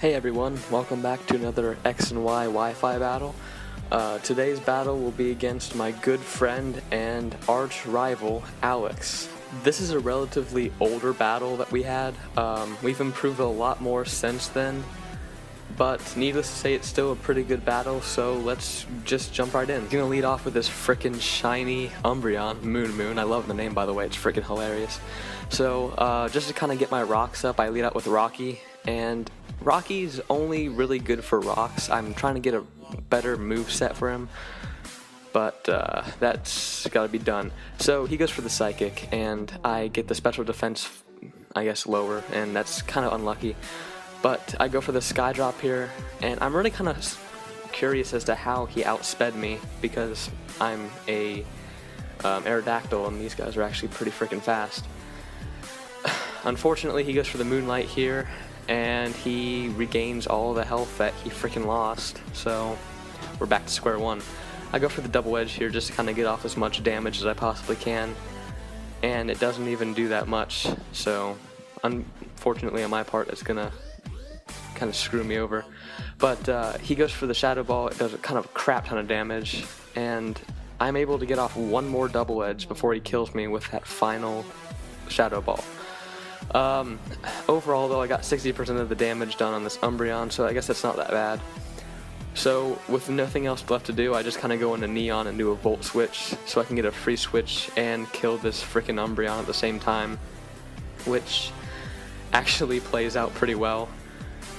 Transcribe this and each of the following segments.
Hey everyone, welcome back to another X and Y Wi-Fi battle. Today's battle will be against my good friend and arch rival, Alex. This is a relatively older battle that we had. We've improved a lot more since then, but needless to say it's still a pretty good battle, so let's just jump right in. I'm gonna lead off with this frickin' shiny Umbreon, Moon. I love the name, by the way, it's frickin' hilarious. So just to kind of get my rocks up, I lead out with Rocky, and Rocky's only really good for rocks. I'm trying to get a better move set for him, but that's gotta be done. So he goes for the Psychic, and I get the special defense, I guess, lower, and that's kind of unlucky. But I go for the Sky Drop here, and I'm really kind of curious as to how he outsped me, because I'm a Aerodactyl, and these guys are actually pretty freaking fast. Unfortunately, he goes for the Moonlight here, and he regains all the health that he freaking lost, so we're back to square one. I go for the Double Edge here just to kind of get off as much damage as I possibly can, and it doesn't even do that much, so unfortunately on my part it's gonna kind of screw me over. But he goes for the Shadow Ball, it does a kind of a crap ton of damage, and I'm able to get off one more Double Edge before he kills me with that final Shadow Ball. Overall though, I got 60% of the damage done on this Umbreon, so I guess that's not that bad. So with nothing else left to do, I just kind of go into Neon and do a Volt Switch so I can get a free switch and kill this freaking Umbreon at the same time, which actually plays out pretty well.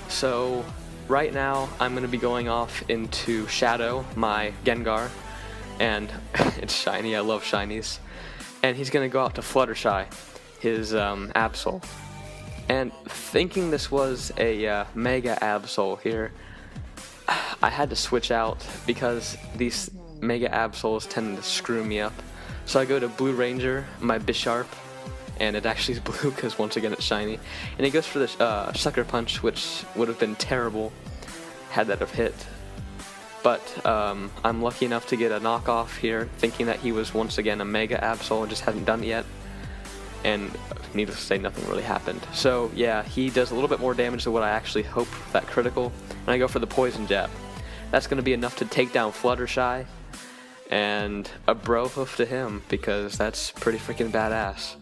So right now I'm going to be going off into Shadow, my Gengar, and it's shiny, I love shinies, and he's going to go out to Fluttershy, his Absol. And thinking this was a Mega Absol here, I had to switch out because these Mega Absols tend to screw me up. So I go to Blue Ranger, my Bisharp, and it actually is blue because once again it's shiny. And he goes for the Sucker Punch, which would have been terrible had that have hit. But I'm lucky enough to get a knockoff here, thinking that he was once again a Mega Absol and just hadn't done it yet. And needless to say, nothing really happened. So yeah, he does a little bit more damage than what I actually hoped for that critical, and I go for the Poison Jab. That's going to be enough to take down Fluttershy, and a bro hoof to him, because that's pretty freaking badass.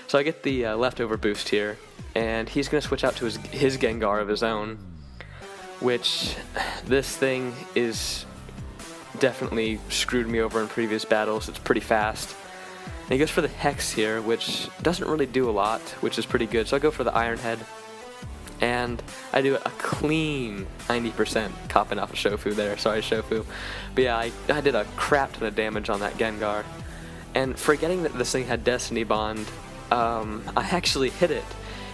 So I get the leftover boost here, and he's going to switch out to his Gengar of his own, which this thing is definitely screwed me over in previous battles. It's pretty fast. And he goes for the Hex here, which doesn't really do a lot, which is pretty good. So I go for the Iron Head, and I do a clean 90% copping off of Shofu there. Sorry, Shofu. But yeah, I did a crap ton of damage on that Gengar. And forgetting that this thing had Destiny Bond, I actually hit it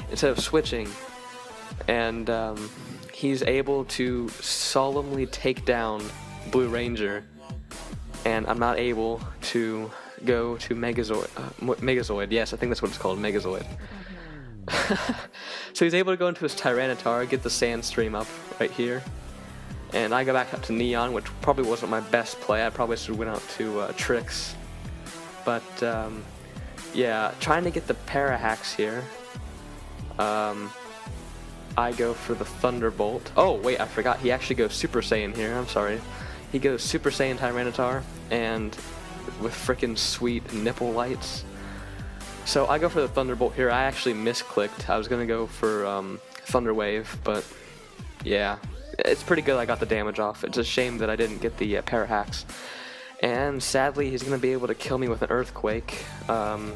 instead of switching. And he's able to solemnly take down Blue Ranger, and I'm not able to go to Megazoid, yes, I think that's what it's called, Megazoid. So he's able to go into his Tyranitar, get the Sand Stream up right here, and I go back up to Neon, which probably wasn't my best play. I probably should have went out to Tricks, but yeah, trying to get the Parahacks here. I go for the Thunderbolt. Oh wait, I forgot, he actually goes Super Saiyan here, I'm sorry. He goes Super Saiyan Tyranitar, and with frickin' sweet nipple lights. So I go for the Thunderbolt here. I actually misclicked. I was gonna go for Thunder Wave, but yeah, it's pretty good. I got the damage off. It's a shame that I didn't get the Parahacks. And sadly, he's gonna be able to kill me with an Earthquake. And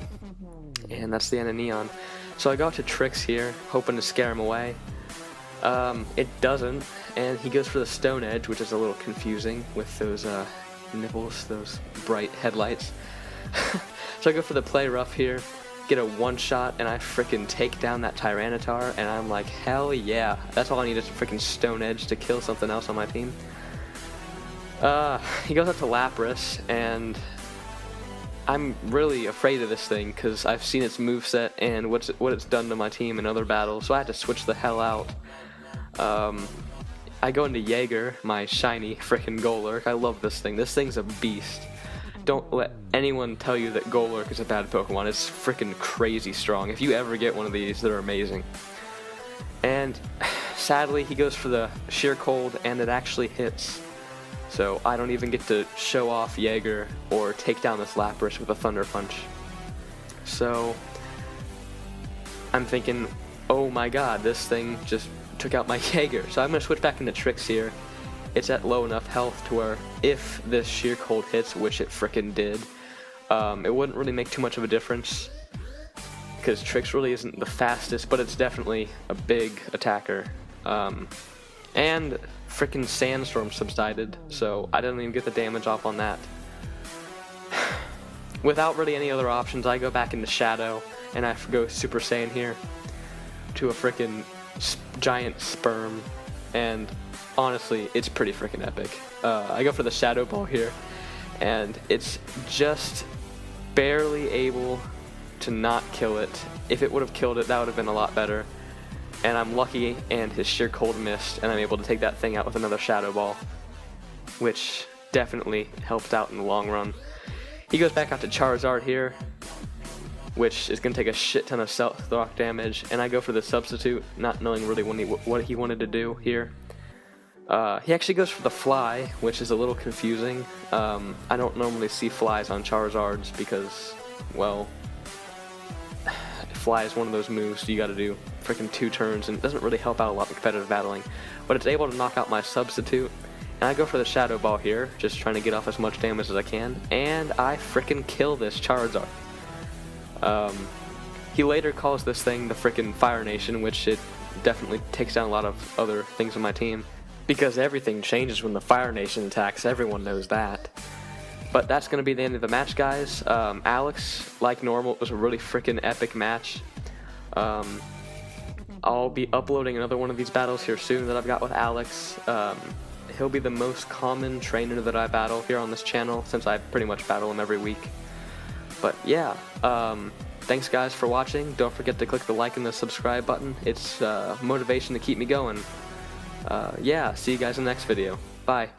that's the end of Neon. So I go out to Tricks here, hoping to scare him away. It doesn't, and he goes for the Stone Edge, which is a little confusing with those nipples, those bright headlights. So I go for the Play Rough here, get a one-shot, and I frickin' take down that Tyranitar, and I'm like, hell yeah, that's all I need is a frickin' Stone Edge to kill something else on my team. He goes up to Lapras, and I'm really afraid of this thing, because I've seen its moveset and what it's done to my team in other battles, so I had to switch the hell out. I go into Jaeger, my shiny frickin' Golurk. I love this thing. This thing's a beast. Don't let anyone tell you that Golurk is a bad Pokemon. It's frickin' crazy strong. If you ever get one of these, they're amazing. And sadly, he goes for the Sheer Cold, and it actually hits. So I don't even get to show off Jaeger or take down this Lapras with a Thunder Punch. So I'm thinking, oh my god, this thing just took out my Jaeger. So I'm going to switch back into Tricks here. It's at low enough health to where if this Sheer Cold hits, which it frickin' did, it wouldn't really make too much of a difference. Because Tricks really isn't the fastest, but it's definitely a big attacker. And frickin' Sandstorm subsided, so I didn't even get the damage off on that. Without really any other options, I go back into Shadow, and I go Super Saiyan here to a frickin' giant sperm, and honestly, it's pretty frickin' epic. I go for the Shadow Ball here, and it's just barely able to not kill it. If it would have killed it, that would have been a lot better. And I'm lucky, and his Sheer Cold missed, and I'm able to take that thing out with another Shadow Ball, which definitely helped out in the long run. He goes back out to Charizard here, which is going to take a shit ton of Stealth Rock damage, and I go for the Substitute, not knowing really what he wanted to do here. He actually goes for the Fly, which is a little confusing. I don't normally see Flies on Charizards because, well, Fly is one of those moves you gotta do freaking 2 turns, and it doesn't really help out a lot in competitive battling, but it's able to knock out my Substitute, and I go for the Shadow Ball here, just trying to get off as much damage as I can, and I frickin' kill this Charizard. He later calls this thing the frickin' Fire Nation, which it definitely takes down a lot of other things on my team, because everything changes when the Fire Nation attacks, everyone knows that. But that's going to be the end of the match, guys. Alex, like normal, it was a really freaking epic match. I'll be uploading another one of these battles here soon that I've got with Alex. He'll be the most common trainer that I battle here on this channel, since I pretty much battle him every week. But yeah, thanks guys for watching. Don't forget to click the like and the subscribe button. It's motivation to keep me going. Yeah, see you guys in the next video. Bye.